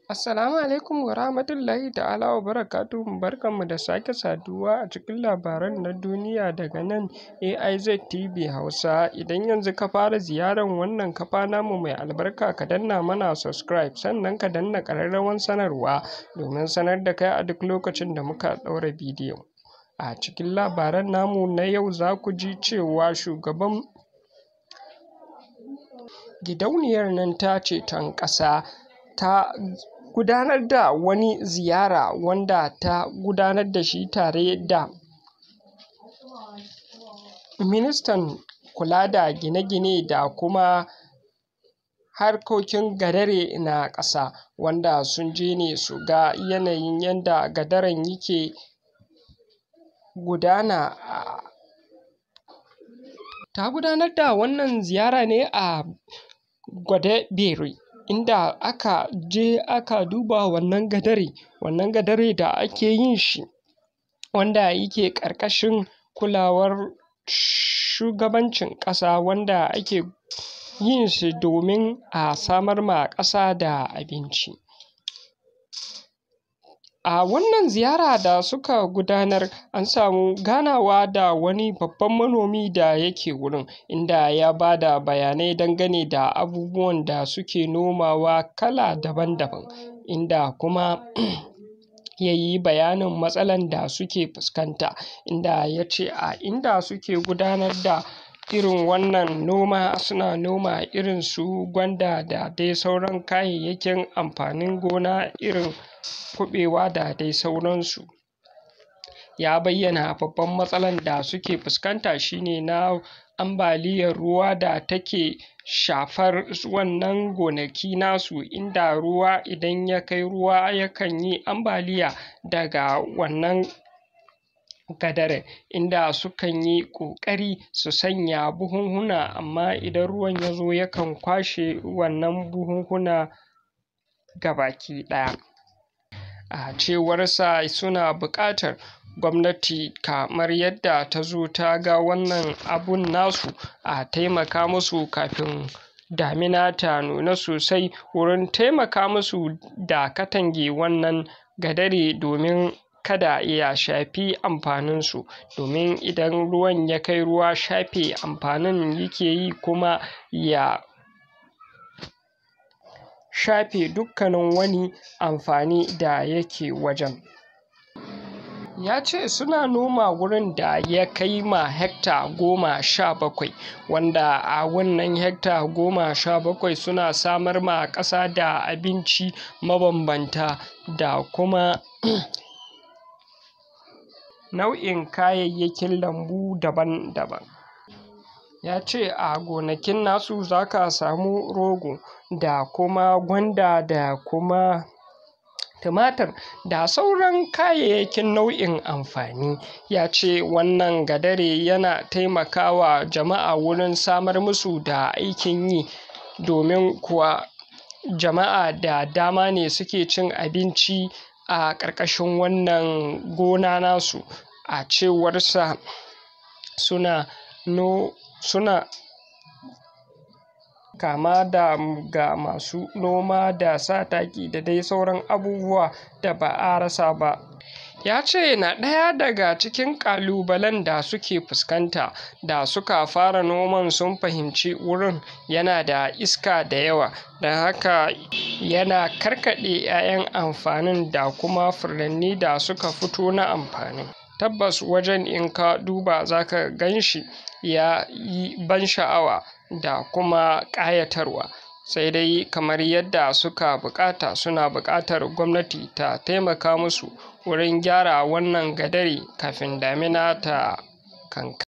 Assalamu alaikum wa rahmatullahi ta'ala wa barakatuhu. Barkanmu da sake saduwa a cikin labaran na duniya daga nan AIZ TV Hausa. Idan yanzu ka fara ziyarar wannan kafa namu mai albarka, ka danna mana subscribe, sannan ka danna ƙararrawar sanarwa domin sanar da kai a duk lokacin da muka ɗaura bidiyo. A cikin labaran namu na yau za ku ji cewa shugaban gidauniyar nan ta ceton ƙasa ta gudanar da wani ziyara wanda ta gudanar da shi tare da ministan kula da gine-gine da kuma harkokin gadare na ƙasa, wanda sun je ne su ga yanayin yadda gadaren yake gudana. Ta gudanar da wannan ziyara ne a Gwadebere, inda aka je aka duba wannan gadare da ake yin shi, wanda yake ƙarƙashin kulawar shugabancin ƙasa, wanda ake yin shi domin a samar ma ƙasa da abinci. A wannan ziyara da suka gudanar, an samu ganawa da wani babban manomi da yake wurin, inda ya ba da bayanai dangane da abubuwan da suke nomawa kala daban-daban, inda kuma ya yi bayanin matsalan da suke fuskanta, inda ya ce a inda suke gudanar da irin wannan noma suna noma irin su gwanda da dai sauran kayayyakin amfanin gona irin kuɓewa da dai sauransu. Ya bayyana babban matsalan da suke fuskanta shine na ambaliyar ruwa da take shafar wannan gonaki nasu, inda ruwa idan ya kai ruwa yakan yi ambaliya daga wannan gadare, inda sukan yi ƙoƙari su sanya buhunhuna, amma idan ruwan ya zo yakan kwashe wannan buhunhuna gabaki ɗaya. A cewarsa suna buƙatar gwamnati, kamar yadda ta zo ta ga wannan abun nasu, a taimaka musu kafin damina ta nuna sosai, wurin taimaka musu da katange wannan gadare domin kada ya shafi amfaninsu, domin idan ruwan ya kai ruwa shafe amfanin yake yi, kuma ya shafe dukkanin wani amfani da yake wajen. Ya ce suna noma wurin da ya kai ma hekta 17, wanda a wannan hekta 17 suna samar ma ƙasa da abinci mabambanta da kuma nau'in kayayyakin lambu daban-daban. Ya ce a gonakin nasu za ka samu rogo da kuma gwanda da kuma tumatir da sauran kayayyakin nau'in amfani. Ya ce wannan gadare yana taimakawa jama'a wurin samar musu da aikin yi, domin kuwa jama'a da dama ne suke cin abinci a ƙarƙashin wannan gona nasu. A cewarsa suna kama ga masu noma da sa taki da dai sauran abubuwa da ba a rasa ba. Ya ce na ɗaya daga cikin ƙalubalen da suke fuskanta da suka fara noman, sun fahimci wurin yana da iska da yawa, don haka yana karkaɗe 'ya'yan amfanin da kuma furanni da suka fito na amfanin. Tabbas wajen in ka duba za ka gan shi ya yi ban sha'awa da kuma ƙayatarwa, sai dai kamar yadda suka buƙata, suna buƙatar gwamnati ta taimaka musu wurin gyara wannan gadare kafin damina ta kankama.